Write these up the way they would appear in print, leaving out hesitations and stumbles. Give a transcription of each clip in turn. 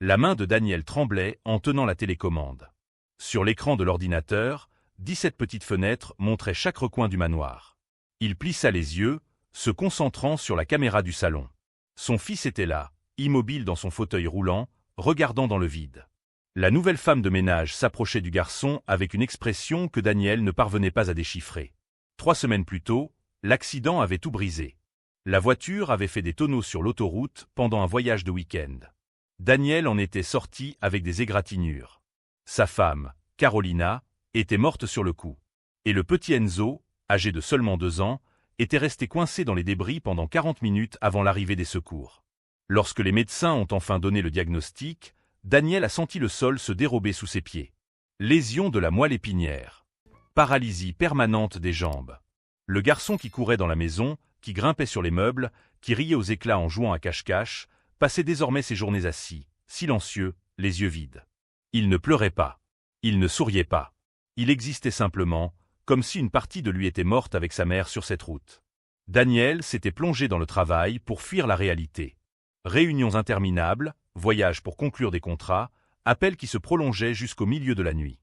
La main de Daniel tremblait en tenant la télécommande. Sur l'écran de l'ordinateur, 17 petites fenêtres montraient chaque recoin du manoir. Il plissa les yeux, se concentrant sur la caméra du salon. Son fils était là, immobile dans son fauteuil roulant, regardant dans le vide. La nouvelle femme de ménage s'approchait du garçon avec une expression que Daniel ne parvenait pas à déchiffrer. 3 semaines plus tôt, l'accident avait tout brisé. La voiture avait fait des tonneaux sur l'autoroute pendant un voyage de week-end. Daniel en était sorti avec des égratignures. Sa femme, Carolina, était morte sur le coup. Et le petit Enzo, âgé de seulement 2 ans, était resté coincé dans les débris pendant 40 minutes avant l'arrivée des secours. Lorsque les médecins ont enfin donné le diagnostic, Daniel a senti le sol se dérober sous ses pieds. Lésion de la moelle épinière. Paralysie permanente des jambes. Le garçon qui courait dans la maison, qui grimpait sur les meubles, qui riait aux éclats en jouant à cache-cache, passait désormais ses journées assis, silencieux, les yeux vides. Il ne pleurait pas. Il ne souriait pas. Il existait simplement, comme si une partie de lui était morte avec sa mère sur cette route. Daniel s'était plongé dans le travail pour fuir la réalité. Réunions interminables, voyages pour conclure des contrats, appels qui se prolongeaient jusqu'au milieu de la nuit.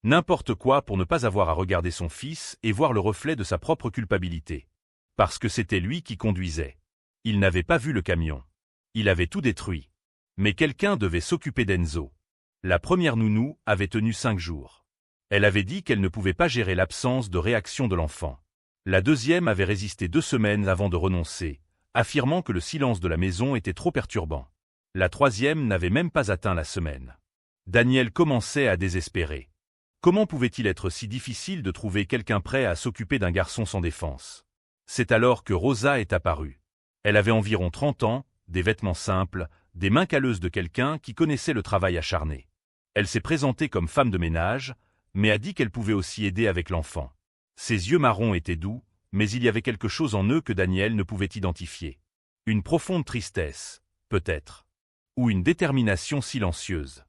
N'importe quoi pour ne pas avoir à regarder son fils et voir le reflet de sa propre culpabilité. Parce que c'était lui qui conduisait. Il n'avait pas vu le camion. Il avait tout détruit. Mais quelqu'un devait s'occuper d'Enzo. La première nounou avait tenu 5 jours. Elle avait dit qu'elle ne pouvait pas gérer l'absence de réaction de l'enfant. La deuxième avait résisté 2 semaines avant de renoncer, affirmant que le silence de la maison était trop perturbant. La troisième n'avait même pas atteint la semaine. Daniel commençait à désespérer. Comment pouvait-il être si difficile de trouver quelqu'un prêt à s'occuper d'un garçon sans défense? C'est alors que Rosa est apparue. Elle avait environ 30 ans, des vêtements simples, des mains calleuses de quelqu'un qui connaissait le travail acharné. Elle s'est présentée comme femme de ménage, mais a dit qu'elle pouvait aussi aider avec l'enfant. Ses yeux marrons étaient doux, mais il y avait quelque chose en eux que Daniel ne pouvait identifier. Une profonde tristesse, peut-être. Ou une détermination silencieuse.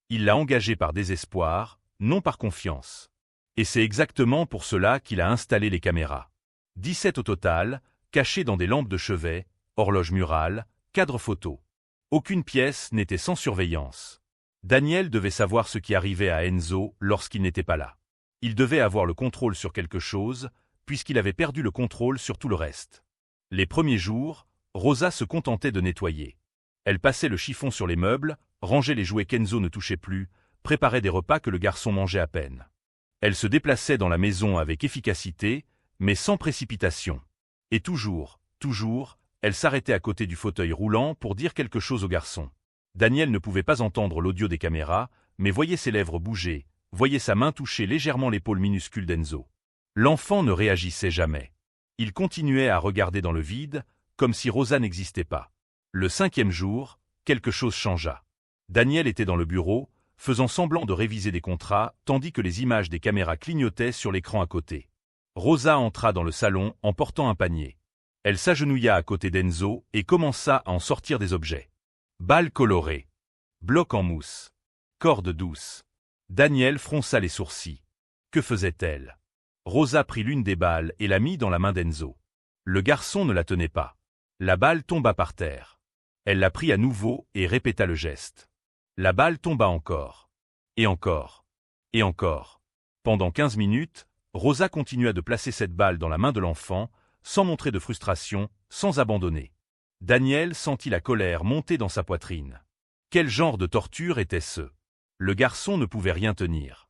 Il l'a engagée par désespoir, non par confiance. Et c'est exactement pour cela qu'il a installé les caméras. 17 au total, cachées dans des lampes de chevet, horloges murales, cadres photos. Aucune pièce n'était sans surveillance. Daniel devait savoir ce qui arrivait à Enzo lorsqu'il n'était pas là. Il devait avoir le contrôle sur quelque chose, puisqu'il avait perdu le contrôle sur tout le reste. Les premiers jours, Rosa se contentait de nettoyer. Elle passait le chiffon sur les meubles, rangeait les jouets qu'Enzo ne touchait plus, préparait des repas que le garçon mangeait à peine. Elle se déplaçait dans la maison avec efficacité, mais sans précipitation. Et toujours, elle s'arrêtait à côté du fauteuil roulant pour dire quelque chose au garçon. Daniel ne pouvait pas entendre l'audio des caméras, mais voyait ses lèvres bouger, voyait sa main toucher légèrement l'épaule minuscule d'Enzo. L'enfant ne réagissait jamais. Il continuait à regarder dans le vide, comme si Rosa n'existait pas. Le 5e jour, quelque chose changea. Daniel était dans le bureau, faisant semblant de réviser des contrats, tandis que les images des caméras clignotaient sur l'écran à côté. Rosa entra dans le salon en portant un panier. Elle s'agenouilla à côté d'Enzo et commença à en sortir des objets. Balles colorées. Blocs en mousse. Cordes douces. Daniel fronça les sourcils. Que faisait-elle? Rosa prit l'une des balles et la mit dans la main d'Enzo. Le garçon ne la tenait pas. La balle tomba par terre. Elle la prit à nouveau et répéta le geste. La balle tomba encore. Et encore. Et encore. Pendant 15 minutes, Rosa continua de placer cette balle dans la main de l'enfant, sans montrer de frustration, sans abandonner. Daniel sentit la colère monter dans sa poitrine. Quel genre de torture était-ce? Le garçon ne pouvait rien tenir.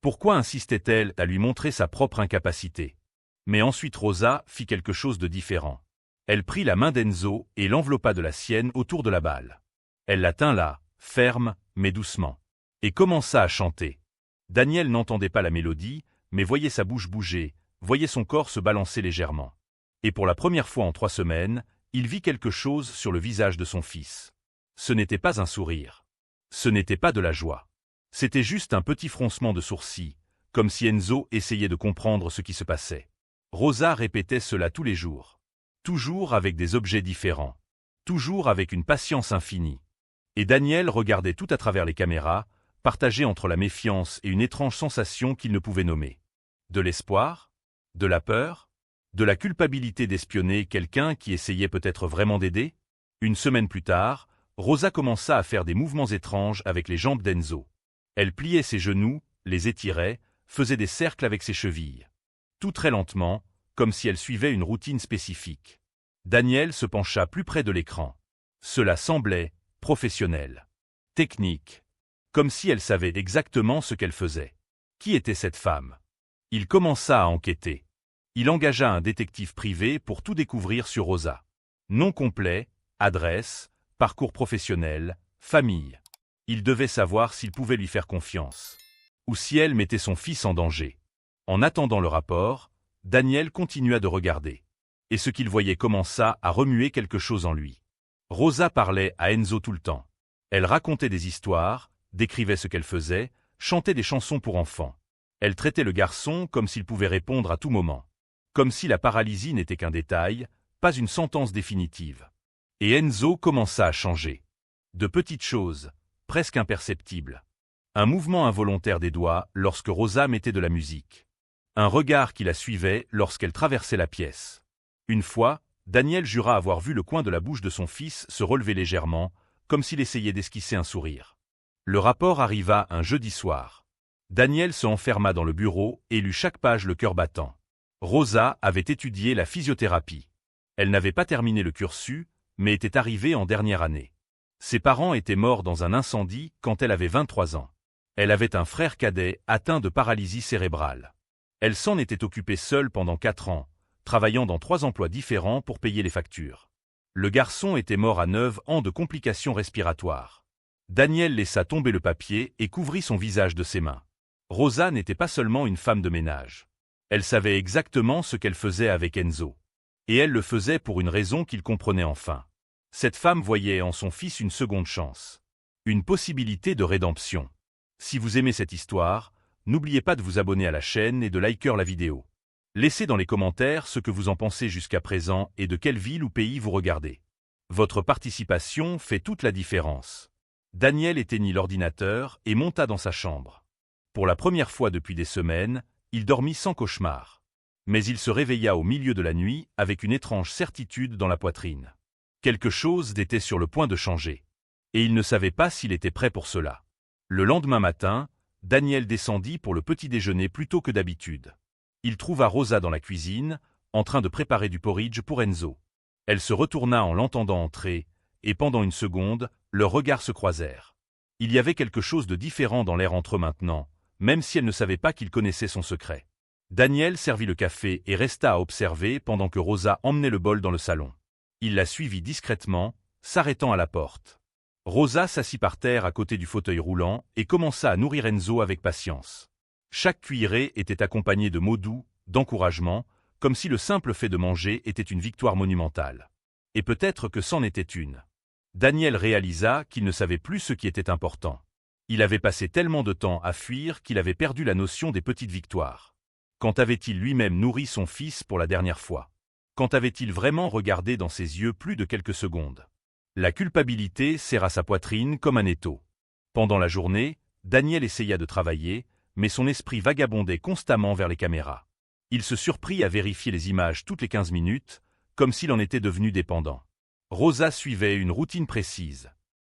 Pourquoi insistait-elle à lui montrer sa propre incapacité? Mais ensuite Rosa fit quelque chose de différent. Elle prit la main d'Enzo et l'enveloppa de la sienne autour de la balle. Elle la tint là, ferme, mais doucement. Et commença à chanter. Daniel n'entendait pas la mélodie, mais voyait sa bouche bouger, voyait son corps se balancer légèrement. Et pour la première fois en 3 semaines, il vit quelque chose sur le visage de son fils. Ce n'était pas un sourire. Ce n'était pas de la joie. C'était juste un petit froncement de sourcils, comme si Enzo essayait de comprendre ce qui se passait. Rosa répétait cela tous les jours. Toujours avec des objets différents. Toujours avec une patience infinie. Et Daniel regardait tout à travers les caméras, partagé entre la méfiance et une étrange sensation qu'il ne pouvait nommer. De l'espoir? De la peur? De la culpabilité d'espionner quelqu'un qui essayait peut-être vraiment d'aider? Une semaine plus tard, Rosa commença à faire des mouvements étranges avec les jambes d'Enzo. Elle pliait ses genoux, les étirait, faisait des cercles avec ses chevilles. Tout très lentement, comme si elle suivait une routine spécifique. Daniel se pencha plus près de l'écran. Cela semblait professionnel. Technique. Comme si elle savait exactement ce qu'elle faisait. Qui était cette femme? Il commença à enquêter. Il engagea un détective privé pour tout découvrir sur Rosa. Nom complet, adresse, parcours professionnel, famille. Il devait savoir s'il pouvait lui faire confiance. Ou si elle mettait son fils en danger. En attendant le rapport, Daniel continua de regarder. Et ce qu'il voyait commença à remuer quelque chose en lui. Rosa parlait à Enzo tout le temps. Elle racontait des histoires, décrivait ce qu'elle faisait, chantait des chansons pour enfants. Elle traitait le garçon comme s'il pouvait répondre à tout moment. Comme si la paralysie n'était qu'un détail, pas une sentence définitive. Et Enzo commença à changer. De petites choses, presque imperceptibles. Un mouvement involontaire des doigts lorsque Rosa mettait de la musique. Un regard qui la suivait lorsqu'elle traversait la pièce. Une fois, Daniel jura avoir vu le coin de la bouche de son fils se relever légèrement, comme s'il essayait d'esquisser un sourire. Le rapport arriva un jeudi soir. Daniel se enferma dans le bureau et lut chaque page le cœur battant. Rosa avait étudié la physiothérapie. Elle n'avait pas terminé le cursus, mais était arrivée en dernière année. Ses parents étaient morts dans un incendie quand elle avait 23 ans. Elle avait un frère cadet atteint de paralysie cérébrale. Elle s'en était occupée seule pendant 4 ans, travaillant dans 3 emplois différents pour payer les factures. Le garçon était mort à 9 ans de complications respiratoires. Daniel laissa tomber le papier et couvrit son visage de ses mains. Rosa n'était pas seulement une femme de ménage. Elle savait exactement ce qu'elle faisait avec Enzo. Et elle le faisait pour une raison qu'il comprenait enfin. Cette femme voyait en son fils une seconde chance. Une possibilité de rédemption. Si vous aimez cette histoire, n'oubliez pas de vous abonner à la chaîne et de liker la vidéo. Laissez dans les commentaires ce que vous en pensez jusqu'à présent et de quelle ville ou pays vous regardez. Votre participation fait toute la différence. Daniel éteignit l'ordinateur et monta dans sa chambre. Pour la première fois depuis des semaines, il dormit sans cauchemar. Mais il se réveilla au milieu de la nuit avec une étrange certitude dans la poitrine. Quelque chose était sur le point de changer. Et il ne savait pas s'il était prêt pour cela. Le lendemain matin, Daniel descendit pour le petit déjeuner plus tôt que d'habitude. Il trouva Rosa dans la cuisine, en train de préparer du porridge pour Enzo. Elle se retourna en l'entendant entrer, et pendant une seconde, leurs regards se croisèrent. Il y avait quelque chose de différent dans l'air entre eux maintenant, même si elle ne savait pas qu'il connaissait son secret. Daniel servit le café et resta à observer pendant que Rosa emmenait le bol dans le salon. Il la suivit discrètement, s'arrêtant à la porte. Rosa s'assit par terre à côté du fauteuil roulant et commença à nourrir Enzo avec patience. Chaque cuillerée était accompagnée de mots doux, d'encouragement, comme si le simple fait de manger était une victoire monumentale. Et peut-être que c'en était une. Daniel réalisa qu'il ne savait plus ce qui était important. Il avait passé tellement de temps à fuir qu'il avait perdu la notion des petites victoires. Quand avait-il lui-même nourri son fils pour la dernière fois? Quand avait-il vraiment regardé dans ses yeux plus de quelques secondes? La culpabilité serra sa poitrine comme un étau. Pendant la journée, Daniel essaya de travailler, mais son esprit vagabondait constamment vers les caméras. Il se surprit à vérifier les images toutes les 15 minutes, comme s'il en était devenu dépendant. Rosa suivait une routine précise.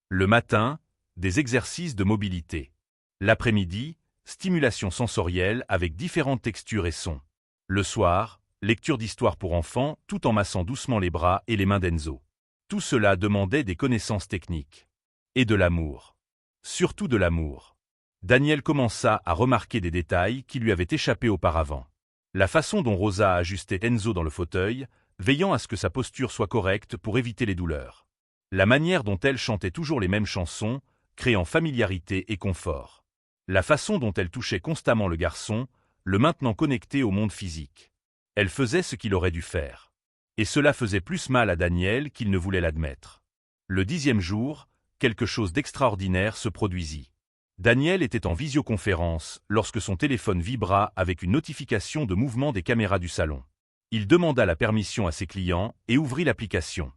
Le matin, des exercices de mobilité. L'après-midi, stimulation sensorielle avec différentes textures et sons. Le soir, lecture d'histoires pour enfants tout en massant doucement les bras et les mains d'Enzo. Tout cela demandait des connaissances techniques. Et de l'amour. Surtout de l'amour. Daniel commença à remarquer des détails qui lui avaient échappé auparavant. La façon dont Rosa ajustait Enzo dans le fauteuil, veillant à ce que sa posture soit correcte pour éviter les douleurs. La manière dont elle chantait toujours les mêmes chansons, créant familiarité et confort. La façon dont elle touchait constamment le garçon, le maintenant connecté au monde physique. Elle faisait ce qu'il aurait dû faire. Et cela faisait plus mal à Daniel qu'il ne voulait l'admettre. Le 10e jour, quelque chose d'extraordinaire se produisit. Daniel était en visioconférence lorsque son téléphone vibra avec une notification de mouvement des caméras du salon. Il demanda la permission à ses clients et ouvrit l'application.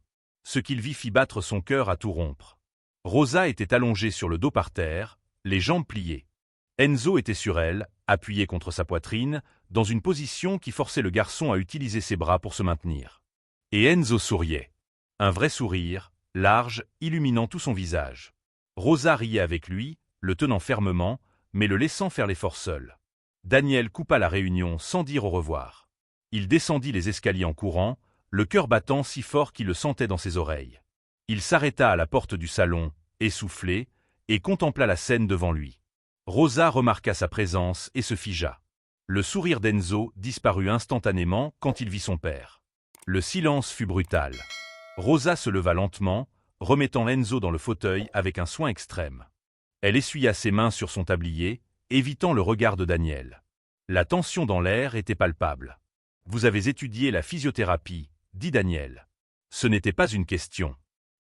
Ce qu'il vit fit battre son cœur à tout rompre. Rosa était allongée sur le dos par terre, les jambes pliées. Enzo était sur elle, appuyé contre sa poitrine, dans une position qui forçait le garçon à utiliser ses bras pour se maintenir. Et Enzo souriait. Un vrai sourire, large, illuminant tout son visage. Rosa riait avec lui, le tenant fermement, mais le laissant faire l'effort seul. Daniel coupa la réunion sans dire au revoir. Il descendit les escaliers en courant, le cœur battant si fort qu'il le sentait dans ses oreilles. Il s'arrêta à la porte du salon, essoufflé, et contempla la scène devant lui. Rosa remarqua sa présence et se figea. Le sourire d'Enzo disparut instantanément quand il vit son père. Le silence fut brutal. Rosa se leva lentement, remettant Enzo dans le fauteuil avec un soin extrême. Elle essuya ses mains sur son tablier, évitant le regard de Daniel. La tension dans l'air était palpable. « Vous avez étudié la physiothérapie », dit Daniel. Ce n'était pas une question.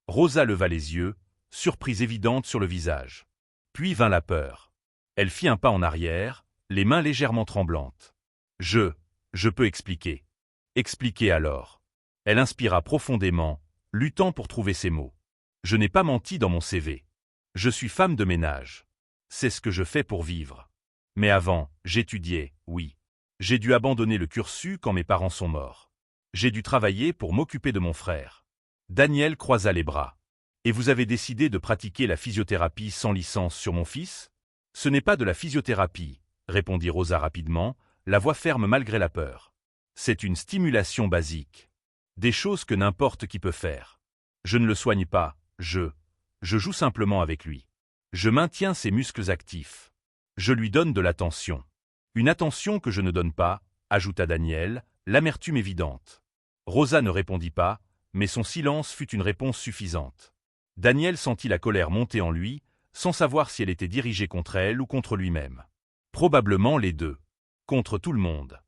Rosa leva les yeux, surprise évidente sur le visage. Puis vint la peur. Elle fit un pas en arrière, les mains légèrement tremblantes. « Je peux expliquer. » « Expliquez alors. » Elle inspira profondément, luttant pour trouver ses mots. « Je n'ai pas menti dans mon CV. Je suis femme de ménage. C'est ce que je fais pour vivre. Mais avant, j'étudiais, oui. J'ai dû abandonner le cursus quand mes parents sont morts. J'ai dû travailler pour m'occuper de mon frère. » Daniel croisa les bras. « Et vous avez décidé de pratiquer la physiothérapie sans licence sur mon fils ? » « Ce n'est pas de la physiothérapie, » répondit Rosa rapidement, la voix ferme malgré la peur. « C'est une stimulation basique. Des choses que n'importe qui peut faire. Je ne le soigne pas, je joue simplement avec lui. Je maintiens ses muscles actifs. Je lui donne de l'attention. Une attention que je ne donne pas, » ajouta Daniel, l'amertume évidente. Rosa ne répondit pas, mais son silence fut une réponse suffisante. Daniel sentit la colère monter en lui, sans savoir si elle était dirigée contre elle ou contre lui-même. Probablement les deux. Contre tout le monde.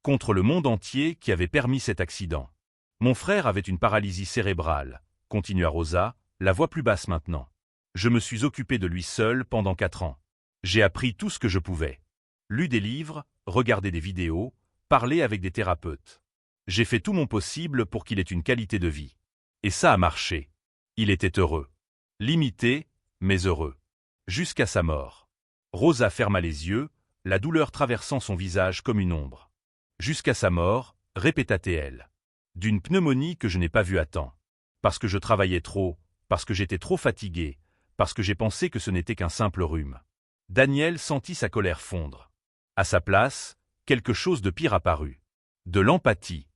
Contre le monde entier qui avait permis cet accident. Mon frère avait une paralysie cérébrale, continua Rosa, la voix plus basse maintenant. Je me suis occupé de lui seul pendant 4 ans. J'ai appris tout ce que je pouvais. Lu des livres, regardé des vidéos, parlé avec des thérapeutes. J'ai fait tout mon possible pour qu'il ait une qualité de vie. Et ça a marché. Il était heureux. Limité, mais heureux. Jusqu'à sa mort. Rosa ferma les yeux, la douleur traversant son visage comme une ombre. Jusqu'à sa mort, répéta-t-elle. D'une pneumonie que je n'ai pas vue à temps. Parce que je travaillais trop, parce que j'étais trop fatigué, parce que j'ai pensé que ce n'était qu'un simple rhume. Daniel sentit sa colère fondre. À sa place, quelque chose de pire apparut. De l'empathie.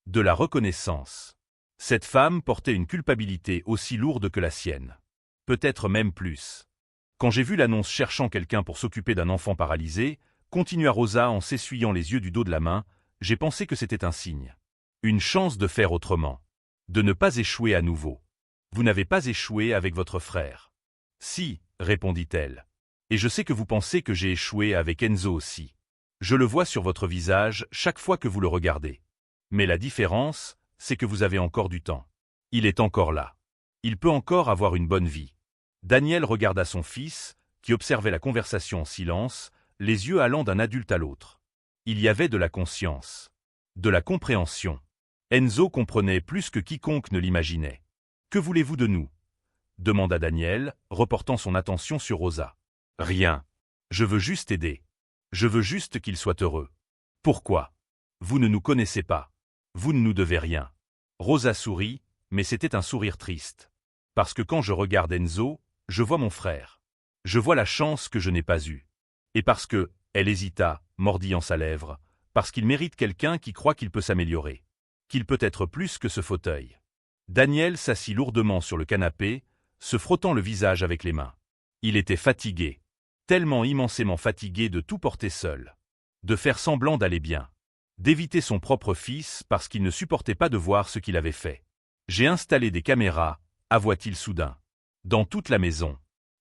De la reconnaissance. Cette femme portait une culpabilité aussi lourde que la sienne. Peut-être même plus. Quand j'ai vu l'annonce cherchant quelqu'un pour s'occuper d'un enfant paralysé, continua Rosa en s'essuyant les yeux du dos de la main, j'ai pensé que c'était un signe. Une chance de faire autrement. De ne pas échouer à nouveau. Vous n'avez pas échoué avec votre frère. Si, répondit-elle. Et je sais que vous pensez que j'ai échoué avec Enzo aussi. Je le vois sur votre visage chaque fois que vous le regardez. Mais la différence, c'est que vous avez encore du temps. Il est encore là. Il peut encore avoir une bonne vie. Daniel regarda son fils, qui observait la conversation en silence, les yeux allant d'un adulte à l'autre. Il y avait de la conscience. De la compréhension. Enzo comprenait plus que quiconque ne l'imaginait. « Que voulez-vous de nous ?» demanda Daniel, reportant son attention sur Rosa. « Rien. Je veux juste aider. Je veux juste qu'il soit heureux. » « Pourquoi ? Vous ne nous connaissez pas. Vous ne nous devez rien. » Rosa sourit, mais c'était un sourire triste. « Parce que quand je regarde Enzo, je vois mon frère. Je vois la chance que je n'ai pas eue. Et parce que, » elle hésita, mordillant sa lèvre, « parce qu'il mérite quelqu'un qui croit qu'il peut s'améliorer. Qu'il peut être plus que ce fauteuil. » Daniel s'assit lourdement sur le canapé, se frottant le visage avec les mains. Il était fatigué. Tellement immensément fatigué de tout porter seul. De faire semblant d'aller bien. D'éviter son propre fils parce qu'il ne supportait pas de voir ce qu'il avait fait. « J'ai installé des caméras, » avoua-t-il soudain. « Dans toute la maison.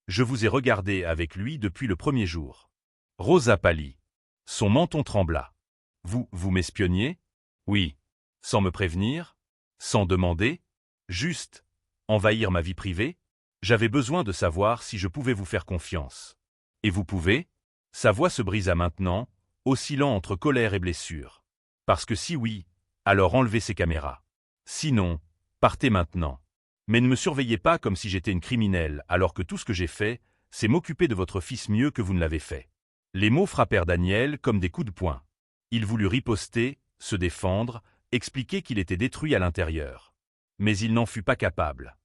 Je vous ai regardé avec lui depuis le premier jour. » Rosa pâlit. Son menton trembla. « Vous m'espionniez ? » ?»« Oui. Sans me prévenir ? Sans demander ? Juste envahir ma vie privée ? J'avais besoin de savoir si je pouvais vous faire confiance. » « Et vous pouvez ?» Sa voix se brisa maintenant, oscillant entre colère et blessure. « Parce que si oui, alors enlevez ces caméras. Sinon, partez maintenant. Mais ne me surveillez pas comme si j'étais une criminelle, alors que tout ce que j'ai fait, c'est m'occuper de votre fils mieux que vous ne l'avez fait. » Les mots frappèrent Daniel comme des coups de poing. Il voulut riposter, se défendre, expliquer qu'il était détruit à l'intérieur. Mais il n'en fut pas capable.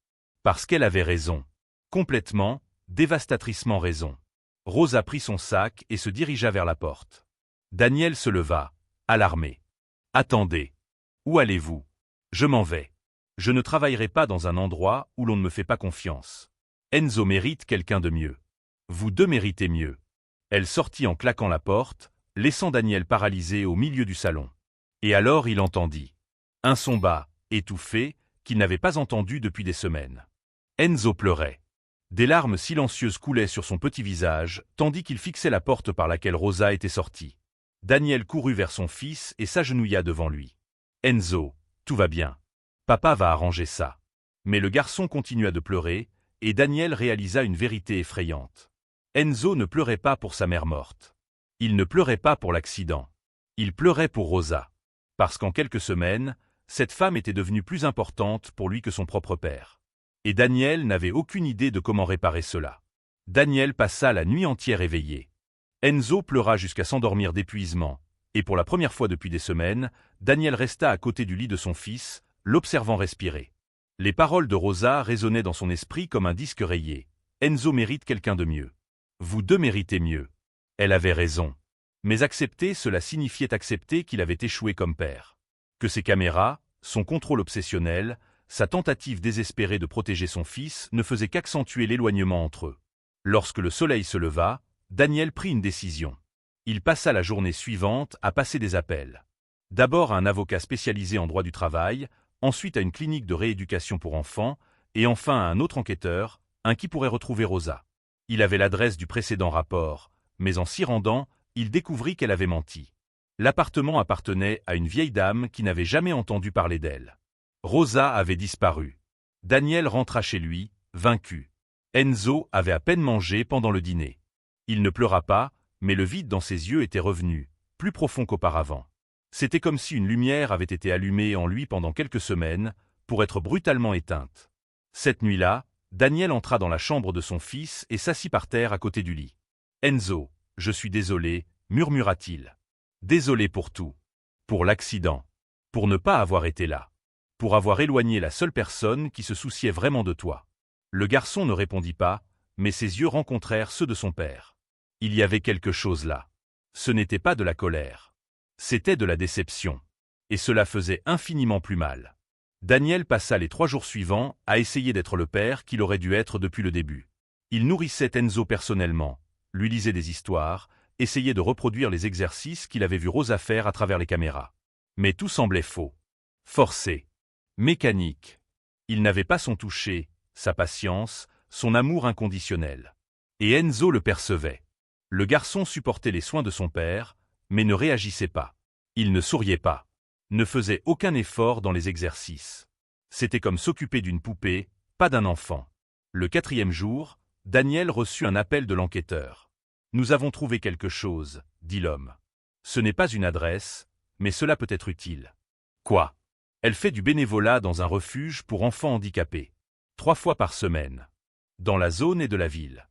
Parce qu'elle avait raison. Complètement, dévastatriquement raison. Rosa prit son sac et se dirigea vers la porte. Daniel se leva, alarmé. « Attendez. Où allez-vous? Je m'en vais. Je ne travaillerai pas dans un endroit où l'on ne me fait pas confiance. Enzo mérite quelqu'un de mieux. Vous deux méritez mieux. » Elle sortit en claquant la porte, laissant Daniel paralysé au milieu du salon. Et alors il entendit un son bas, étouffé, qu'il n'avait pas entendu depuis des semaines. Enzo pleurait. Des larmes silencieuses coulaient sur son petit visage, tandis qu'il fixait la porte par laquelle Rosa était sortie. Daniel courut vers son fils et s'agenouilla devant lui. « Enzo, tout va bien. Papa va arranger ça. » Mais le garçon continua de pleurer, et Daniel réalisa une vérité effrayante. Enzo ne pleurait pas pour sa mère morte. Il ne pleurait pas pour l'accident. Il pleurait pour Rosa. Parce qu'en quelques semaines, cette femme était devenue plus importante pour lui que son propre père. Et Daniel n'avait aucune idée de comment réparer cela. Daniel passa la nuit entière éveillé. Enzo pleura jusqu'à s'endormir d'épuisement, et pour la première fois depuis des semaines, Daniel resta à côté du lit de son fils, l'observant respirer. Les paroles de Rosa résonnaient dans son esprit comme un disque rayé. Enzo mérite quelqu'un de mieux. Vous deux méritez mieux. Elle avait raison. Mais accepter, cela signifiait accepter qu'il avait échoué comme père. Que ses caméras, son contrôle obsessionnel, sa tentative désespérée de protéger son fils ne faisaient qu'accentuer l'éloignement entre eux. Lorsque le soleil se leva, Daniel prit une décision. Il passa la journée suivante à passer des appels. D'abord à un avocat spécialisé en droit du travail, ensuite à une clinique de rééducation pour enfants, et enfin à un autre enquêteur, un qui pourrait retrouver Rosa. Il avait l'adresse du précédent rapport, mais en s'y rendant, il découvrit qu'elle avait menti. L'appartement appartenait à une vieille dame qui n'avait jamais entendu parler d'elle. Rosa avait disparu. Daniel rentra chez lui, vaincu. Enzo avait à peine mangé pendant le dîner. Il ne pleura pas, mais le vide dans ses yeux était revenu, plus profond qu'auparavant. C'était comme si une lumière avait été allumée en lui pendant quelques semaines, pour être brutalement éteinte. Cette nuit-là, Daniel entra dans la chambre de son fils et s'assit par terre à côté du lit. « Enzo, je suis désolé, » murmura-t-il. « Désolé pour tout. Pour l'accident. Pour ne pas avoir été là. Pour avoir éloigné la seule personne qui se souciait vraiment de toi. » Le garçon ne répondit pas, mais ses yeux rencontrèrent ceux de son père. Il y avait quelque chose là. Ce n'était pas de la colère. C'était de la déception. Et cela faisait infiniment plus mal. Daniel passa les 3 jours suivants à essayer d'être le père qu'il aurait dû être depuis le début. Il nourrissait Enzo personnellement, lui lisait des histoires, essayait de reproduire les exercices qu'il avait vu Rosa faire à travers les caméras. Mais tout semblait faux. Forcé. Mécanique. Il n'avait pas son toucher, sa patience, son amour inconditionnel. Et Enzo le percevait. Le garçon supportait les soins de son père, mais ne réagissait pas. Il ne souriait pas. Ne faisait aucun effort dans les exercices. C'était comme s'occuper d'une poupée, pas d'un enfant. Le 4e jour, Daniel reçut un appel de l'enquêteur. « Nous avons trouvé quelque chose, » dit l'homme. « Ce n'est pas une adresse, mais cela peut être utile. » « Quoi ? Elle fait du bénévolat dans un refuge pour enfants handicapés. 3 fois par semaine. Dans la zone et de la ville.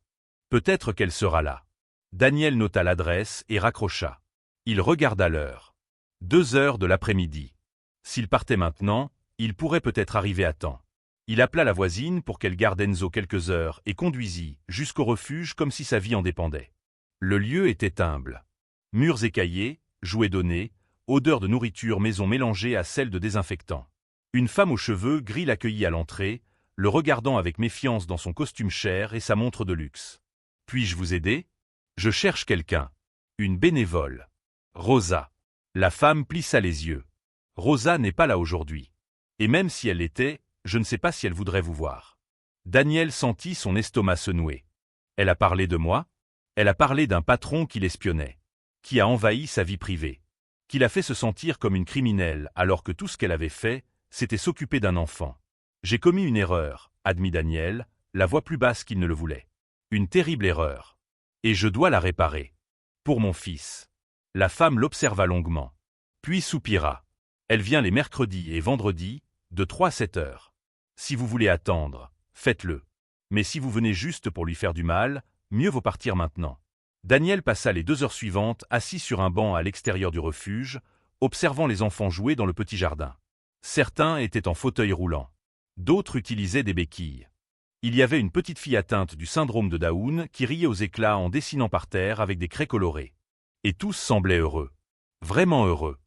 Peut-être qu'elle sera là. Daniel nota l'adresse et raccrocha. Il regarda l'heure. 2 heures de l'après-midi. S'il partait maintenant, il pourrait peut-être arriver à temps. Il appela la voisine pour qu'elle garde Enzo quelques heures et conduisit jusqu'au refuge comme si sa vie en dépendait. Le lieu était humble. Murs écaillés, jouets donnés, odeur de nourriture maison mélangée à celle de désinfectant. Une femme aux cheveux gris l'accueillit à l'entrée, le regardant avec méfiance dans son costume cher et sa montre de luxe. « Puis-je vous aider ? Je cherche quelqu'un. Une bénévole. Rosa. » La femme plissa les yeux. « Rosa n'est pas là aujourd'hui. Et même si elle l'était, je ne sais pas si elle voudrait vous voir. » Daniel sentit son estomac se nouer. Elle a parlé de moi ? Elle a parlé d'un patron qui l'espionnait, qui a envahi sa vie privée, qui l'a fait se sentir comme une criminelle alors que tout ce qu'elle avait fait, c'était s'occuper d'un enfant. « J'ai commis une erreur, » admit Daniel, la voix plus basse qu'il ne le voulait. « Une terrible erreur. Et je dois la réparer. Pour mon fils. » La femme l'observa longuement. Puis soupira. « Elle vient les mercredis et vendredis, de 3 à 7 heures. Si vous voulez attendre, faites-le. Mais si vous venez juste pour lui faire du mal, mieux vaut partir maintenant. » Daniel passa les 2 heures suivantes assis sur un banc à l'extérieur du refuge, observant les enfants jouer dans le petit jardin. Certains étaient en fauteuil roulant. D'autres utilisaient des béquilles. Il y avait une petite fille atteinte du syndrome de Down qui riait aux éclats en dessinant par terre avec des craies colorées. Et tous semblaient heureux. Vraiment heureux.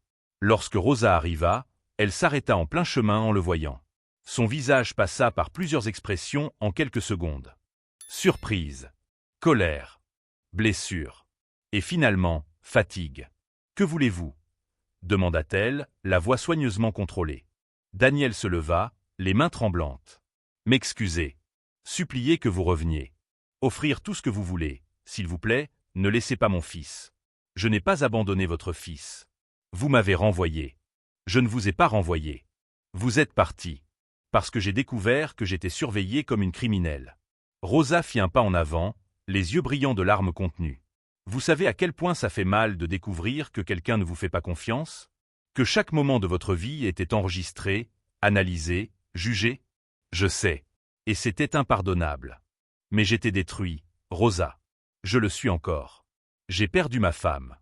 Lorsque Rosa arriva, elle s'arrêta en plein chemin en le voyant. Son visage passa par plusieurs expressions en quelques secondes. Surprise, colère, blessure, et finalement, fatigue. « Que voulez-vous » demanda-t-elle, la voix soigneusement contrôlée. Daniel se leva, les mains tremblantes. « M'excusez. Suppliez que vous reveniez. Offrir tout ce que vous voulez, s'il vous plaît, ne laissez pas mon fils. Je n'ai pas abandonné votre fils. Vous m'avez renvoyé. Je ne vous ai pas renvoyé. Vous êtes parti. Parce que j'ai découvert que j'étais surveillée comme une criminelle. » Rosa fit un pas en avant, les yeux brillants de larmes contenues. Vous savez à quel point ça fait mal de découvrir que quelqu'un ne vous fait pas confiance? Que chaque moment de votre vie était enregistré, analysé, jugé? Je sais. Et c'était impardonnable. Mais j'étais détruit, Rosa. Je le suis encore. J'ai perdu ma femme.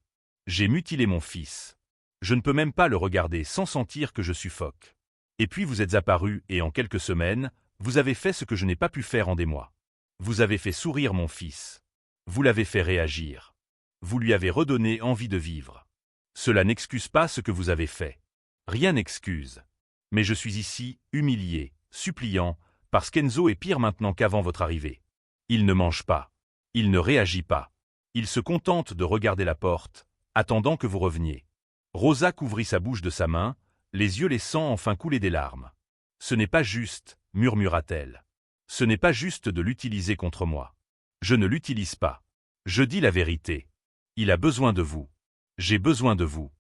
J'ai mutilé mon fils. Je ne peux même pas le regarder sans sentir que je suffoque. Et puis vous êtes apparu et en quelques semaines, vous avez fait ce que je n'ai pas pu faire en des mois. Vous avez fait sourire mon fils. Vous l'avez fait réagir. Vous lui avez redonné envie de vivre. Cela n'excuse pas ce que vous avez fait. Rien n'excuse. Mais je suis ici, humilié, suppliant, parce qu'Enzo est pire maintenant qu'avant votre arrivée. Il ne mange pas. Il ne réagit pas. Il se contente de regarder la porte, attendant que vous reveniez. Rosa couvrit sa bouche de sa main, les yeux laissant enfin couler des larmes. « Ce n'est pas juste, murmura-t-elle. Ce n'est pas juste de l'utiliser contre moi. Je ne l'utilise pas. Je dis la vérité. Il a besoin de vous. J'ai besoin de vous.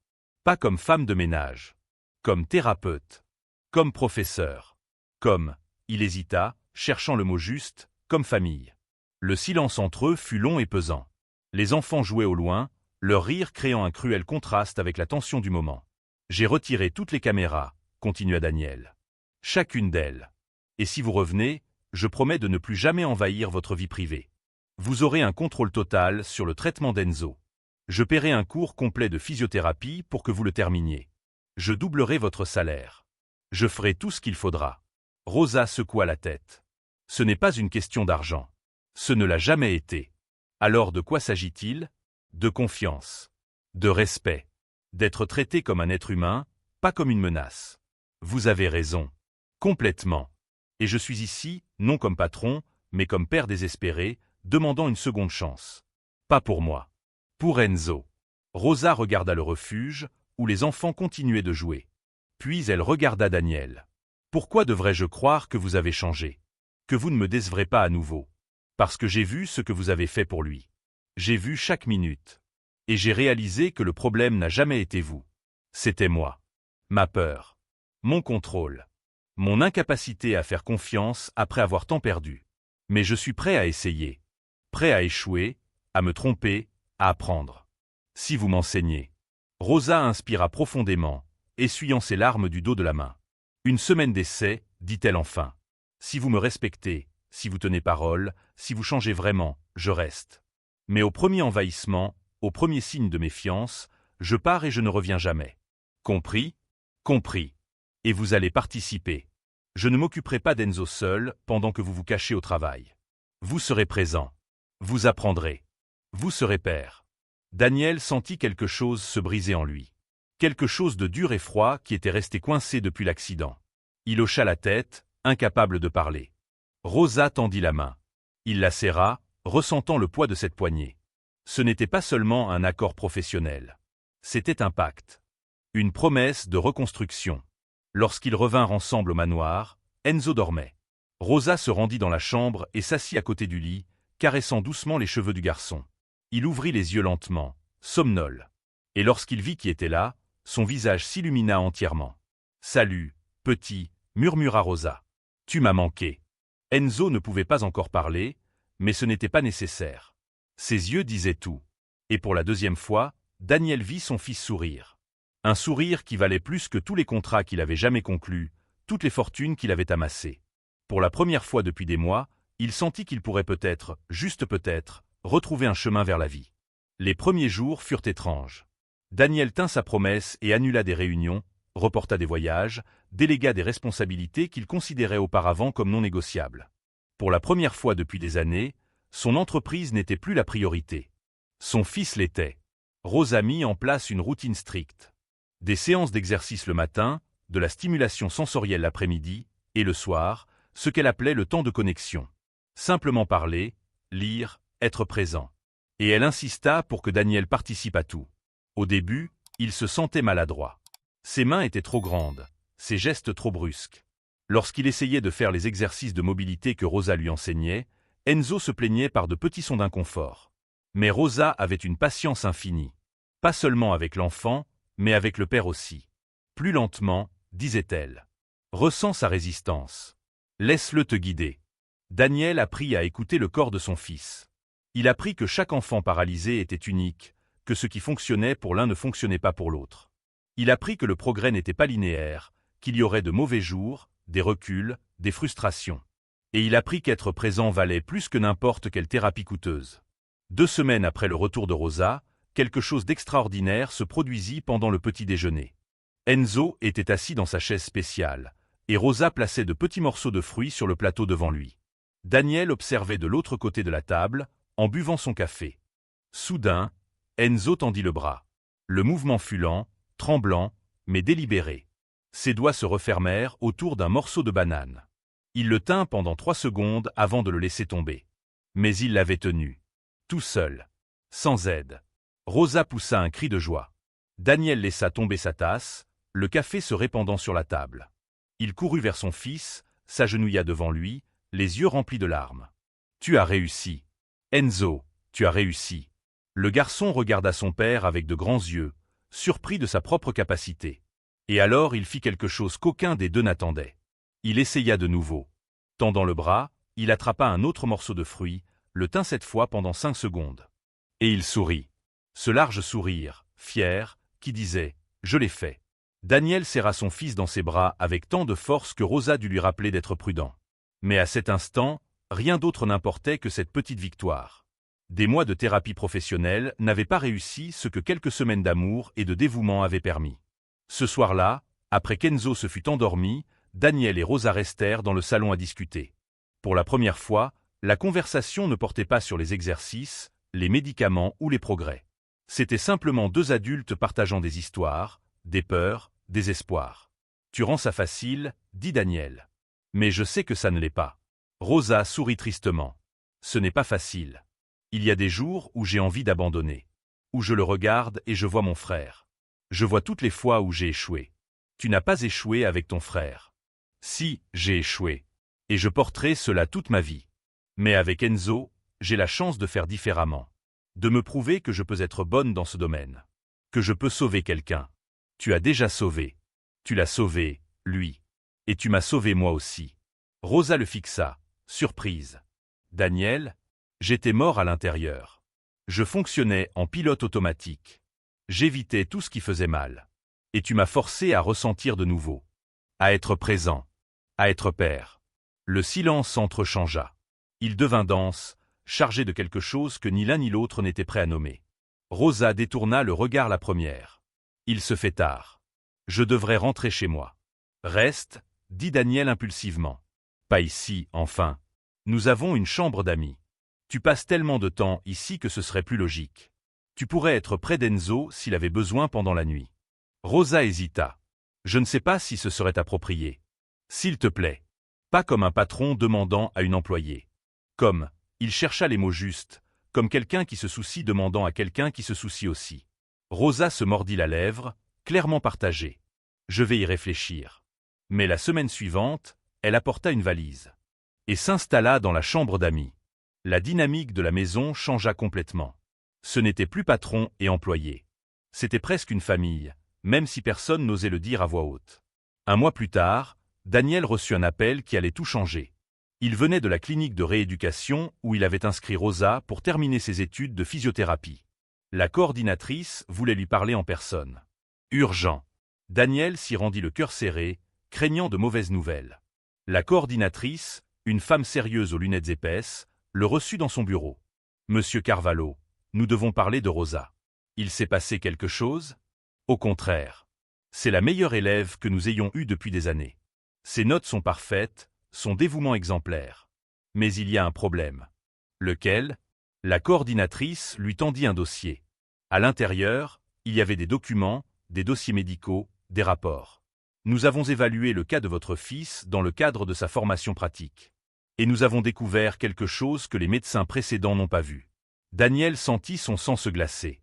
Pas comme femme de ménage. Comme thérapeute. Comme professeur. Comme, il hésita, cherchant le mot juste, comme famille. » Le silence entre eux fut long et pesant. Les enfants jouaient au loin, leur rire créant un cruel contraste avec la tension du moment. « J'ai retiré toutes les caméras, » continua Daniel. « Chacune d'elles. Et si vous revenez, je promets de ne plus jamais envahir votre vie privée. Vous aurez un contrôle total sur le traitement d'Enzo. Je paierai un cours complet de physiothérapie pour que vous le terminiez. Je doublerai votre salaire. Je ferai tout ce qu'il faudra. » Rosa secoua la tête. « Ce n'est pas une question d'argent. Ce ne l'a jamais été. Alors de quoi s'agit-il? De confiance. De respect. D'être traité comme un être humain, pas comme une menace. Vous avez raison. Complètement. Et je suis ici, non comme patron, mais comme père désespéré, demandant une seconde chance. Pas pour moi. Pour Enzo. » Rosa regarda le refuge, où les enfants continuaient de jouer. Puis elle regarda Daniel. « Pourquoi devrais-je croire que vous avez changé? Que vous ne me décevrez pas à nouveau? Parce que j'ai vu ce que vous avez fait pour lui. J'ai vu chaque minute. Et j'ai réalisé que le problème n'a jamais été vous. C'était moi. Ma peur. Mon contrôle. Mon incapacité à faire confiance après avoir tant perdu. Mais je suis prêt à essayer. Prêt à échouer, à me tromper, à apprendre. Si vous m'enseignez. » Rosa inspira profondément, essuyant ses larmes du dos de la main. « Une semaine d'essai, dit-elle enfin. Si vous me respectez, si vous tenez parole, si vous changez vraiment, je reste. Mais au premier envahissement, au premier signe de méfiance, je pars et je ne reviens jamais. Compris? Compris. Et vous allez participer. Je ne m'occuperai pas d'Enzo seul pendant que vous vous cachez au travail. Vous serez présent. Vous apprendrez. Vous serez père. » Daniel sentit quelque chose se briser en lui. Quelque chose de dur et froid qui était resté coincé depuis l'accident. Il hocha la tête, incapable de parler. Rosa tendit la main. Il la serra, ressentant le poids de cette poignée. Ce n'était pas seulement un accord professionnel. C'était un pacte. Une promesse de reconstruction. Lorsqu'ils revinrent ensemble au manoir, Enzo dormait. Rosa se rendit dans la chambre et s'assit à côté du lit, caressant doucement les cheveux du garçon. Il ouvrit les yeux lentement, somnole. Et lorsqu'il vit qui était là, son visage s'illumina entièrement. « Salut, petit » murmura Rosa. « Tu m'as manqué. » Enzo ne pouvait pas encore parler, mais ce n'était pas nécessaire. Ses yeux disaient tout. Et pour la deuxième fois, Daniel vit son fils sourire. Un sourire qui valait plus que tous les contrats qu'il avait jamais conclus, toutes les fortunes qu'il avait amassées. Pour la première fois depuis des mois, il sentit qu'il pourrait peut-être, juste peut-être, retrouver un chemin vers la vie. Les premiers jours furent étranges. Daniel tint sa promesse et annula des réunions, reporta des voyages, délégua des responsabilités qu'il considérait auparavant comme non négociables. Pour la première fois depuis des années, son entreprise n'était plus la priorité. Son fils l'était. Rosa mit en place une routine stricte. Des séances d'exercice le matin, de la stimulation sensorielle l'après-midi, et le soir, ce qu'elle appelait le temps de connexion. Simplement parler, lire, être présent. Et elle insista pour que Daniel participe à tout. Au début, il se sentait maladroit. Ses mains étaient trop grandes, ses gestes trop brusques. Lorsqu'il essayait de faire les exercices de mobilité que Rosa lui enseignait, Enzo se plaignait par de petits sons d'inconfort. Mais Rosa avait une patience infinie. Pas seulement avec l'enfant, mais avec le père aussi. Plus lentement, disait-elle. Ressens sa résistance. Laisse-le te guider. Daniel apprit à écouter le corps de son fils. Il apprit que chaque enfant paralysé était unique, que ce qui fonctionnait pour l'un ne fonctionnait pas pour l'autre. Il apprit que le progrès n'était pas linéaire, qu'il y aurait de mauvais jours, des reculs, des frustrations. Et il apprit qu'être présent valait plus que n'importe quelle thérapie coûteuse. 2 semaines après le retour de Rosa, quelque chose d'extraordinaire se produisit pendant le petit déjeuner. Enzo était assis dans sa chaise spéciale, et Rosa plaçait de petits morceaux de fruits sur le plateau devant lui. Daniel observait de l'autre côté de la table, en buvant son café. Soudain, Enzo tendit le bras. Le mouvement fut lent, tremblant, mais délibéré. Ses doigts se refermèrent autour d'un morceau de banane. Il le tint pendant 3 secondes avant de le laisser tomber. Mais il l'avait tenu. Tout seul. Sans aide. Rosa poussa un cri de joie. Daniel laissa tomber sa tasse, le café se répandant sur la table. Il courut vers son fils, s'agenouilla devant lui, les yeux remplis de larmes. « Tu as réussi. Enzo, tu as réussi. » Le garçon regarda son père avec de grands yeux, surpris de sa propre capacité. Et alors il fit quelque chose qu'aucun des deux n'attendait. Il essaya de nouveau. Tendant le bras, il attrapa un autre morceau de fruit, le tint cette fois pendant 5 secondes. Et il sourit. Ce large sourire, fier, qui disait « Je l'ai fait ». Daniel serra son fils dans ses bras avec tant de force que Rosa dut lui rappeler d'être prudent. Mais à cet instant, rien d'autre n'importait que cette petite victoire. Des mois de thérapie professionnelle n'avaient pas réussi ce que quelques semaines d'amour et de dévouement avaient permis. Ce soir-là, après qu'Enzo se fut endormi, Daniel et Rosa restèrent dans le salon à discuter. Pour la première fois, la conversation ne portait pas sur les exercices, les médicaments ou les progrès. C'étaient simplement 2 adultes partageant des histoires, des peurs, des espoirs. « Tu rends ça facile, » dit Daniel. « Mais je sais que ça ne l'est pas. » Rosa sourit tristement. « Ce n'est pas facile. Il y a des jours où j'ai envie d'abandonner. Où je le regarde et je vois mon frère. Je vois toutes les fois où j'ai échoué. Tu n'as pas échoué avec ton frère. Si, j'ai échoué. Et je porterai cela toute ma vie. Mais avec Enzo, j'ai la chance de faire différemment. De me prouver que je peux être bonne dans ce domaine. Que je peux sauver quelqu'un. Tu as déjà sauvé. Tu l'as sauvé, lui. Et tu m'as sauvé moi aussi. » Rosa le fixa, surprise. « Daniel, j'étais mort à l'intérieur. Je fonctionnais en pilote automatique. J'évitais tout ce qui faisait mal. Et tu m'as forcé à ressentir de nouveau. À être présent. À être père. » Le silence s'entrechangea. Il devint dense, chargé de quelque chose que ni l'un ni l'autre n'était prêt à nommer. Rosa détourna le regard la première. « Il se fait tard. Je devrais rentrer chez moi. »« Reste, » dit Daniel impulsivement. « Pas ici, enfin. Nous avons une chambre d'amis. Tu passes tellement de temps ici que ce serait plus logique. Tu pourrais être près d'Enzo s'il avait besoin pendant la nuit. » Rosa hésita. « Je ne sais pas si ce serait approprié. S'il te plaît. » Pas comme un patron demandant à une employée. Comme, il chercha les mots justes, comme quelqu'un qui se soucie demandant à quelqu'un qui se soucie aussi. Rosa se mordit la lèvre, clairement partagée. Je vais y réfléchir. Mais la semaine suivante, elle apporta une valise. Et s'installa dans la chambre d'amis. La dynamique de la maison changea complètement. Ce n'était plus patron et employé. C'était presque une famille, même si personne n'osait le dire à voix haute. 1 mois plus tard, Daniel reçut un appel qui allait tout changer. Il venait de la clinique de rééducation où il avait inscrit Rosa pour terminer ses études de physiothérapie. La coordinatrice voulait lui parler en personne. Urgent. Daniel s'y rendit le cœur serré, craignant de mauvaises nouvelles. La coordinatrice, une femme sérieuse aux lunettes épaisses, le reçut dans son bureau. « Monsieur Carvalho, nous devons parler de Rosa. Il s'est passé quelque chose ? Au contraire. C'est la meilleure élève que nous ayons eue depuis des années. Ses notes sont parfaites, son dévouement exemplaire. Mais il y a un problème. Lequel? La coordinatrice lui tendit un dossier. À l'intérieur, il y avait des documents, des dossiers médicaux, des rapports. Nous avons évalué le cas de votre fils dans le cadre de sa formation pratique. Et nous avons découvert quelque chose que les médecins précédents n'ont pas vu. Daniel sentit son sang se glacer.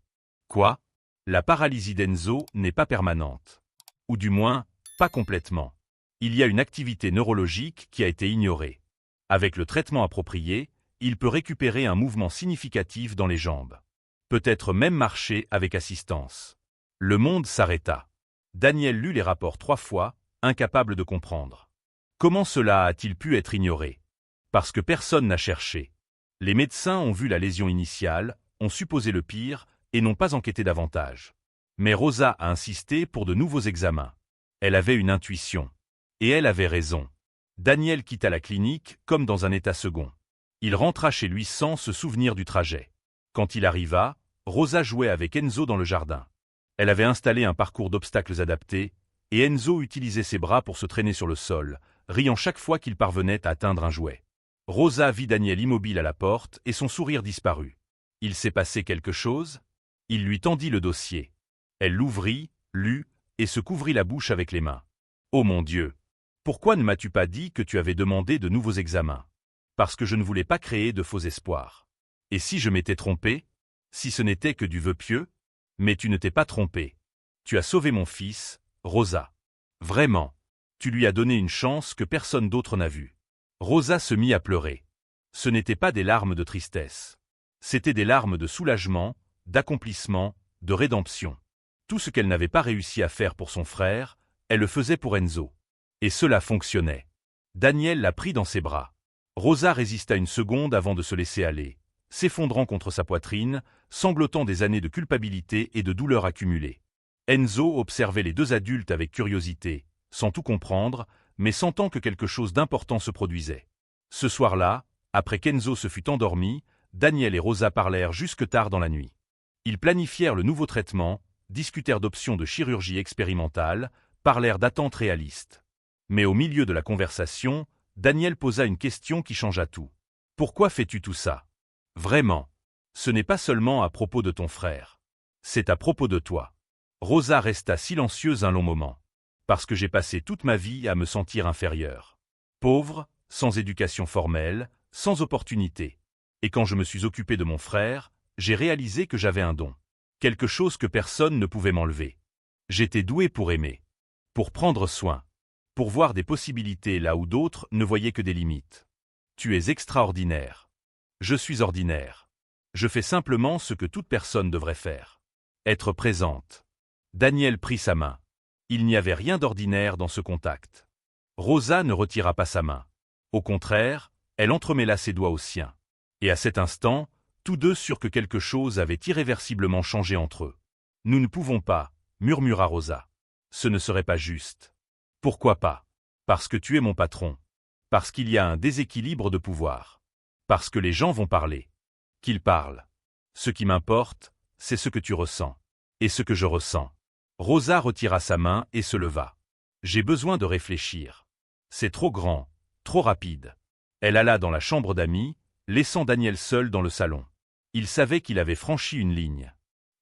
Quoi? La paralysie d'Enzo n'est pas permanente. Ou du moins, pas complètement. Il y a une activité neurologique qui a été ignorée. Avec le traitement approprié, il peut récupérer un mouvement significatif dans les jambes. Peut-être même marcher avec assistance. Le monde s'arrêta. Daniel lut les rapports 3 fois, incapable de comprendre. Comment cela a-t-il pu être ignoré? Parce que personne n'a cherché. Les médecins ont vu la lésion initiale, ont supposé le pire et n'ont pas enquêté davantage. Mais Rosa a insisté pour de nouveaux examens. Elle avait une intuition. Et elle avait raison. Daniel quitta la clinique comme dans un état second. Il rentra chez lui sans se souvenir du trajet. Quand il arriva, Rosa jouait avec Enzo dans le jardin. Elle avait installé un parcours d'obstacles adapté, et Enzo utilisait ses bras pour se traîner sur le sol, riant chaque fois qu'il parvenait à atteindre un jouet. Rosa vit Daniel immobile à la porte et son sourire disparut. Il s'est passé quelque chose? Il lui tendit le dossier. Elle l'ouvrit, lut, et se couvrit la bouche avec les mains. Oh mon Dieu! Pourquoi ne m'as-tu pas dit que tu avais demandé de nouveaux examens? Parce que je ne voulais pas créer de faux espoirs. Et si je m'étais trompé? Si ce n'était que du vœu pieux? Mais tu ne t'es pas trompé. Tu as sauvé mon fils, Rosa. Vraiment. Tu lui as donné une chance que personne d'autre n'a vue. Rosa se mit à pleurer. Ce n'étaient pas des larmes de tristesse. C'étaient des larmes de soulagement, d'accomplissement, de rédemption. Tout ce qu'elle n'avait pas réussi à faire pour son frère, elle le faisait pour Enzo. Et cela fonctionnait. Daniel la prit dans ses bras. Rosa résista une seconde avant de se laisser aller, s'effondrant contre sa poitrine, sanglotant des années de culpabilité et de douleur accumulées. Enzo observait les deux adultes avec curiosité, sans tout comprendre, mais sentant que quelque chose d'important se produisait. Ce soir-là, après qu'Enzo se fut endormi, Daniel et Rosa parlèrent jusque tard dans la nuit. Ils planifièrent le nouveau traitement, discutèrent d'options de chirurgie expérimentale, parlèrent d'attentes réalistes. Mais au milieu de la conversation, Daniel posa une question qui changea tout. « Pourquoi fais-tu tout ça? Vraiment. Ce n'est pas seulement à propos de ton frère. C'est à propos de toi. » Rosa resta silencieuse un long moment. « Parce que j'ai passé toute ma vie à me sentir inférieure. Pauvre, sans éducation formelle, sans opportunité. Et quand je me suis occupé de mon frère, j'ai réalisé que j'avais un don. Quelque chose que personne ne pouvait m'enlever. J'étais doué pour aimer. Pour prendre soin. Pour voir des possibilités là où d'autres ne voyaient que des limites. Tu es extraordinaire. Je suis ordinaire. Je fais simplement ce que toute personne devrait faire. Être présente. » Daniel prit sa main. Il n'y avait rien d'ordinaire dans ce contact. Rosa ne retira pas sa main. Au contraire, elle entremêla ses doigts aux siens. Et à cet instant, tous deux surent que quelque chose avait irréversiblement changé entre eux. « Nous ne pouvons pas, » murmura Rosa. « Ce ne serait pas juste. » Pourquoi pas? Parce que tu es mon patron. Parce qu'il y a un déséquilibre de pouvoir. Parce que les gens vont parler. Qu'ils parlent. Ce qui m'importe, c'est ce que tu ressens. Et ce que je ressens. Rosa retira sa main et se leva. J'ai besoin de réfléchir. C'est trop grand, trop rapide. Elle alla dans la chambre d'amis, laissant Daniel seul dans le salon. Il savait qu'il avait franchi une ligne.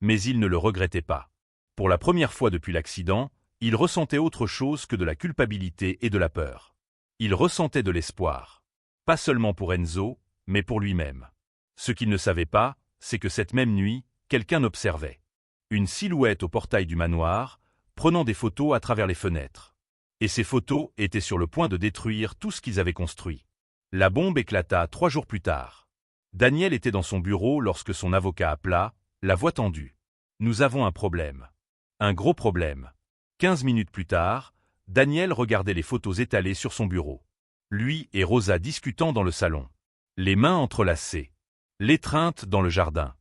Mais il ne le regrettait pas. Pour la première fois depuis l'accident, il ressentait autre chose que de la culpabilité et de la peur. Il ressentait de l'espoir. Pas seulement pour Enzo, mais pour lui-même. Ce qu'il ne savait pas, c'est que cette même nuit, quelqu'un observait. Une silhouette au portail du manoir, prenant des photos à travers les fenêtres. Et ces photos étaient sur le point de détruire tout ce qu'ils avaient construit. La bombe éclata 3 jours plus tard. Daniel était dans son bureau lorsque son avocat appela, la voix tendue. « Nous avons un problème. Un gros problème. » 15 minutes plus tard, Daniel regardait les photos étalées sur son bureau. Lui et Rosa discutant dans le salon. Les mains entrelacées. L'étreinte dans le jardin.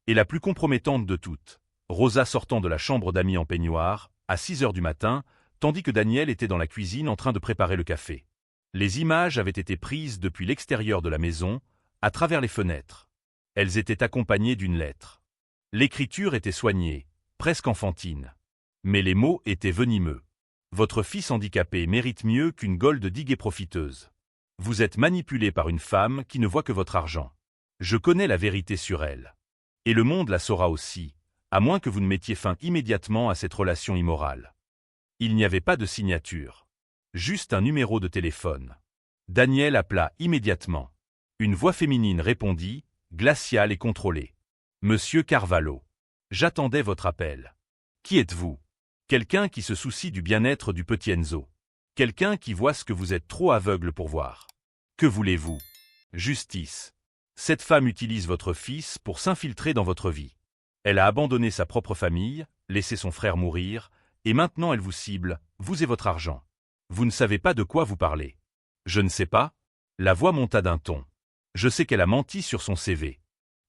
Et la plus compromettante de toutes, Rosa sortant de la chambre d'amis en peignoir, à 6 heures du matin, tandis que Daniel était dans la cuisine en train de préparer le café. Les images avaient été prises depuis l'extérieur de la maison, à travers les fenêtres. Elles étaient accompagnées d'une lettre. L'écriture était soignée, presque enfantine. Mais les mots étaient venimeux. Votre fils handicapé mérite mieux qu'une Gold Digg et profiteuse. Vous êtes manipulé par une femme qui ne voit que votre argent. Je connais la vérité sur elle. Et le monde la saura aussi, à moins que vous ne mettiez fin immédiatement à cette relation immorale. Il n'y avait pas de signature. Juste un numéro de téléphone. Daniel appela immédiatement. Une voix féminine répondit, glaciale et contrôlée. Monsieur Carvalho. J'attendais votre appel. Qui êtes-vous? Quelqu'un qui se soucie du bien-être du petit Enzo. Quelqu'un qui voit ce que vous êtes trop aveugle pour voir. Que voulez-vous? Justice. Cette femme utilise votre fils pour s'infiltrer dans votre vie. Elle a abandonné sa propre famille, laissé son frère mourir, et maintenant elle vous cible, vous et votre argent. Vous ne savez pas de quoi vous parlez. Je ne sais pas. La voix monta d'un ton. Je sais qu'elle a menti sur son CV.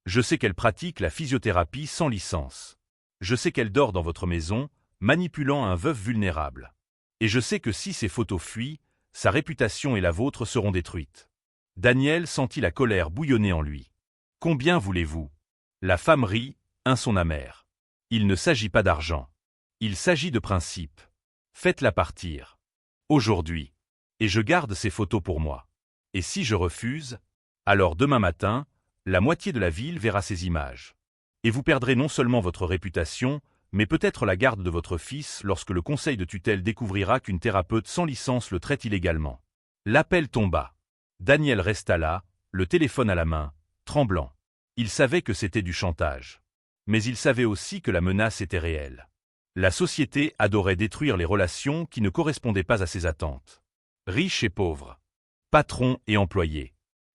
Je sais qu'elle pratique la physiothérapie sans licence. Je sais qu'elle dort dans votre maison, manipulant un veuf vulnérable. Et je sais que si ces photos fuient, sa réputation et la vôtre seront détruites. Daniel sentit la colère bouillonner en lui. Combien voulez-vous? La femme rit, un son amer. Il ne s'agit pas d'argent. Il s'agit de principe. Faites-la partir. Aujourd'hui. Et je garde ces photos pour moi. Et si je refuse, alors demain matin, la moitié de la ville verra ces images. Et vous perdrez non seulement votre réputation, mais peut-être la garde de votre fils lorsque le conseil de tutelle découvrira qu'une thérapeute sans licence le traite illégalement. L'appel tomba. Daniel resta là, le téléphone à la main, tremblant. Il savait que c'était du chantage. Mais il savait aussi que la menace était réelle. La société adorait détruire les relations qui ne correspondaient pas à ses attentes. Riches et pauvres. Patrons et employés.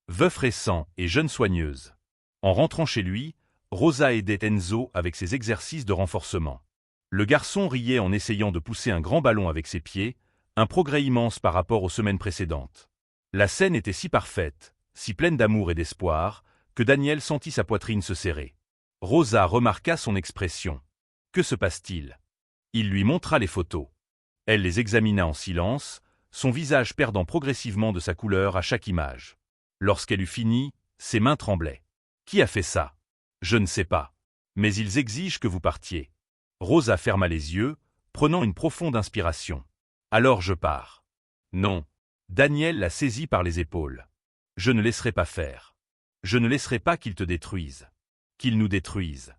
Veuf récent et jeune soigneuse. En rentrant chez lui, Rosa aidait Enzo avec ses exercices de renforcement. Le garçon riait en essayant de pousser un grand ballon avec ses pieds, un progrès immense par rapport aux semaines précédentes. La scène était si parfaite, si pleine d'amour et d'espoir, que Daniel sentit sa poitrine se serrer. Rosa remarqua son expression. Que se passe-t-il? Il lui montra les photos. Elle les examina en silence, son visage perdant progressivement de sa couleur à chaque image. Lorsqu'elle eut fini, ses mains tremblaient. Qui a fait ça? Je ne sais pas. Mais ils exigent que vous partiez. Rosa ferma les yeux, prenant une profonde inspiration. Alors je pars. Non. Daniel la saisit par les épaules. Je ne laisserai pas faire. Je ne laisserai pas qu'ils te détruisent. Qu'ils nous détruisent.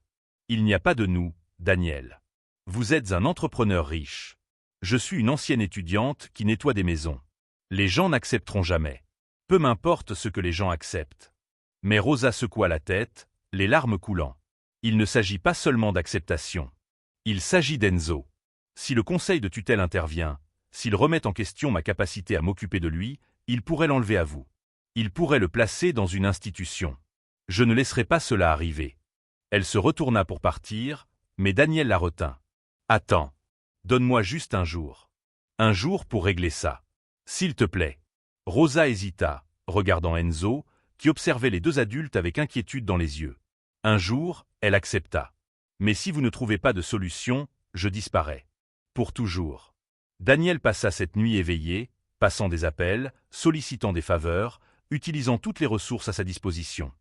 Il n'y a pas de nous, Daniel. Vous êtes un entrepreneur riche. Je suis une ancienne étudiante qui nettoie des maisons. Les gens n'accepteront jamais. Peu m'importe ce que les gens acceptent. Mais Rosa secoua la tête, les larmes coulant. Il ne s'agit pas seulement d'acceptation. Il s'agit d'Enzo. Si le conseil de tutelle intervient, s'il remet en question ma capacité à m'occuper de lui, il pourrait l'enlever à vous. Il pourrait le placer dans une institution. Je ne laisserai pas cela arriver. Elle se retourna pour partir, mais Daniel la retint. Attends. Donne-moi juste un jour. Un jour pour régler ça. S'il te plaît. Rosa hésita, regardant Enzo, qui observait les deux adultes avec inquiétude dans les yeux. Un jour, elle accepta. Mais si vous ne trouvez pas de solution, je disparais. Pour toujours. Daniel passa cette nuit éveillé, passant des appels, sollicitant des faveurs, utilisant toutes les ressources à sa disposition.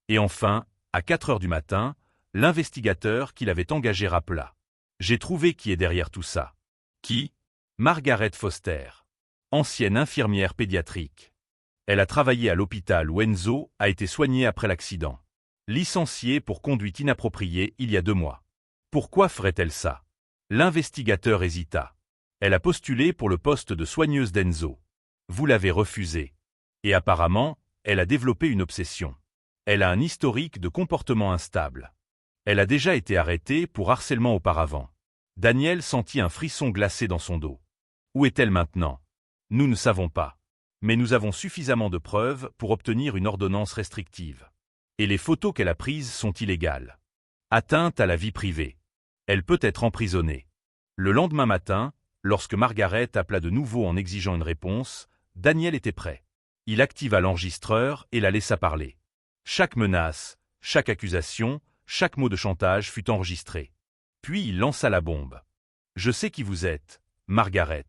Et enfin, à 4 heures du matin, l'investigateur qu'il avait engagé rappela. J'ai trouvé qui est derrière tout ça. Qui? Margaret Foster. Ancienne infirmière pédiatrique. Elle a travaillé à l'hôpital où Enzo a été soigné après l'accident. Licenciée pour conduite inappropriée il y a 2 mois. Pourquoi ferait-elle ça? L'investigateur hésita. Elle a postulé pour le poste de soigneuse d'Enzo. Vous l'avez refusé. Et apparemment, elle a développé une obsession. Elle a un historique de comportement instable. Elle a déjà été arrêtée pour harcèlement auparavant. Daniel sentit un frisson glacé dans son dos. Où est-elle maintenant? Nous ne savons pas. Mais nous avons suffisamment de preuves pour obtenir une ordonnance restrictive. Et les photos qu'elle a prises sont illégales. Atteinte à la vie privée. Elle peut être emprisonnée. Le lendemain matin, lorsque Margaret appela de nouveau en exigeant une réponse, Daniel était prêt. Il activa l'enregistreur et la laissa parler. Chaque menace, chaque accusation, chaque mot de chantage fut enregistré. Puis il lança la bombe. Je sais qui vous êtes, Margaret.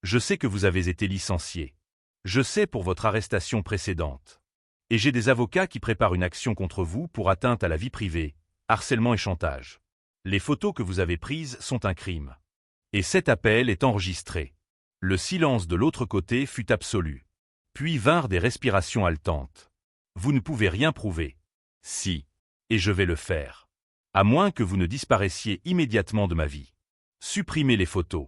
Je sais que vous avez été licenciée. Je sais pour votre arrestation précédente. Et j'ai des avocats qui préparent une action contre vous pour atteinte à la vie privée, harcèlement et chantage. Les photos que vous avez prises sont un crime. Et cet appel est enregistré. Le silence de l'autre côté fut absolu. Puis vinrent des respirations haletantes. Vous ne pouvez rien prouver. Si. Et je vais le faire. À moins que vous ne disparaissiez immédiatement de ma vie. Supprimez les photos.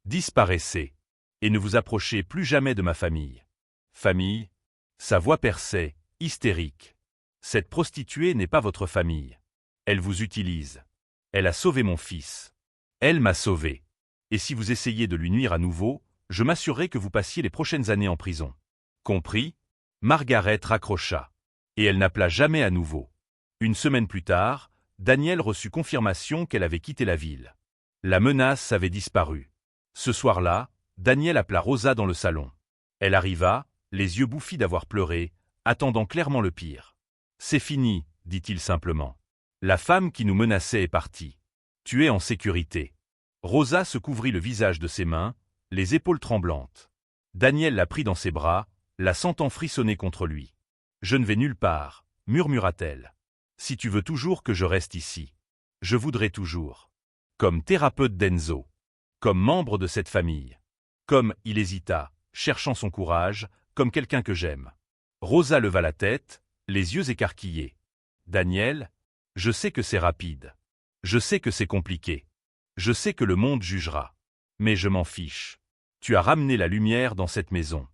Disparaissez. Et ne vous approchez plus jamais de ma famille. Famille? Sa voix perçait, hystérique. Cette prostituée n'est pas votre famille. Elle vous utilise. Elle a sauvé mon fils. Elle m'a sauvé. Et si vous essayez de lui nuire à nouveau, je m'assurerai que vous passiez les prochaines années en prison. Compris? Margaret raccrocha. Et elle n'appela jamais à nouveau. Une semaine plus tard, Daniel reçut confirmation qu'elle avait quitté la ville. La menace avait disparu. Ce soir-là, Daniel appela Rosa dans le salon. Elle arriva, les yeux bouffis d'avoir pleuré, attendant clairement le pire. « C'est fini, dit-il simplement. La femme qui nous menaçait est partie. Tu es en sécurité. » Rosa se couvrit le visage de ses mains, les épaules tremblantes. Daniel la prit dans ses bras, la sentant frissonner contre lui. « Je ne vais nulle part, » murmura-t-elle. « Si tu veux toujours que je reste ici. Je voudrais toujours. Comme thérapeute d'Enzo. Comme membre de cette famille. Comme, il hésita, cherchant son courage, comme quelqu'un que j'aime. » Rosa leva la tête, les yeux écarquillés. « Daniel, je sais que c'est rapide. Je sais que c'est compliqué. Je sais que le monde jugera. Mais je m'en fiche. Tu as ramené la lumière dans cette maison.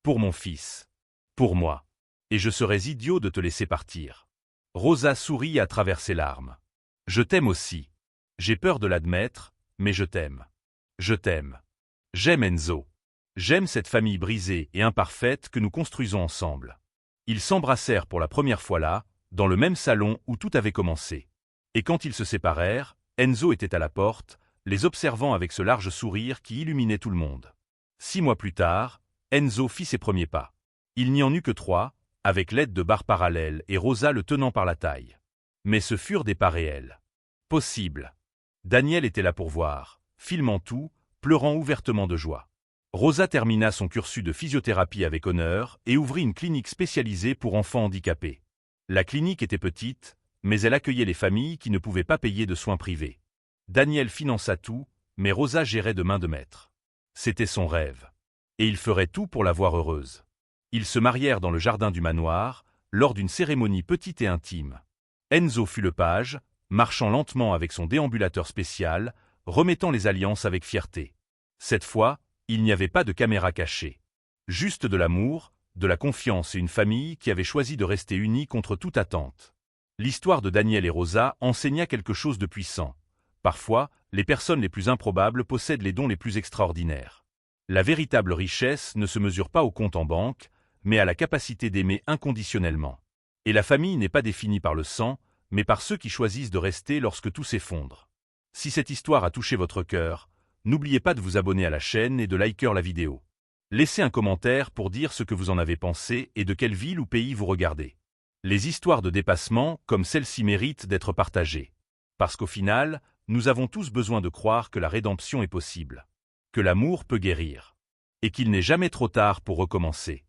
Pour mon fils. Pour moi. Et je serais idiot de te laisser partir. » Rosa sourit à travers ses larmes. « Je t'aime aussi. J'ai peur de l'admettre, mais je t'aime. Je t'aime. J'aime Enzo. J'aime cette famille brisée et imparfaite que nous construisons ensemble. » Ils s'embrassèrent pour la première fois là, dans le même salon où tout avait commencé. Et quand ils se séparèrent, Enzo était à la porte, les observant avec ce large sourire qui illuminait tout le monde. 6 mois plus tard, Enzo fit ses premiers pas. Il n'y en eut que 3, avec l'aide de barres parallèles et Rosa le tenant par la taille. Mais ce furent des pas réels. Possible. Daniel était là pour voir, filmant tout, pleurant ouvertement de joie. Rosa termina son cursus de physiothérapie avec honneur et ouvrit une clinique spécialisée pour enfants handicapés. La clinique était petite, mais elle accueillait les familles qui ne pouvaient pas payer de soins privés. Daniel finança tout, mais Rosa gérait de main de maître. C'était son rêve. Et il ferait tout pour la voir heureuse. Ils se marièrent dans le jardin du manoir, lors d'une cérémonie petite et intime. Enzo fut le page, marchant lentement avec son déambulateur spécial, remettant les alliances avec fierté. Cette fois, il n'y avait pas de caméra cachée. Juste de l'amour, de la confiance et une famille qui avait choisi de rester unie contre toute attente. L'histoire de Daniel et Rosa enseigna quelque chose de puissant. Parfois, les personnes les plus improbables possèdent les dons les plus extraordinaires. La véritable richesse ne se mesure pas au compte en banque, mais à la capacité d'aimer inconditionnellement. Et la famille n'est pas définie par le sang, mais par ceux qui choisissent de rester lorsque tout s'effondre. Si cette histoire a touché votre cœur, n'oubliez pas de vous abonner à la chaîne et de liker la vidéo. Laissez un commentaire pour dire ce que vous en avez pensé et de quelle ville ou pays vous regardez. Les histoires de dépassement, comme celle-ci, méritent d'être partagées. Parce qu'au final, nous avons tous besoin de croire que la rédemption est possible. Que l'amour peut guérir. Et qu'il n'est jamais trop tard pour recommencer.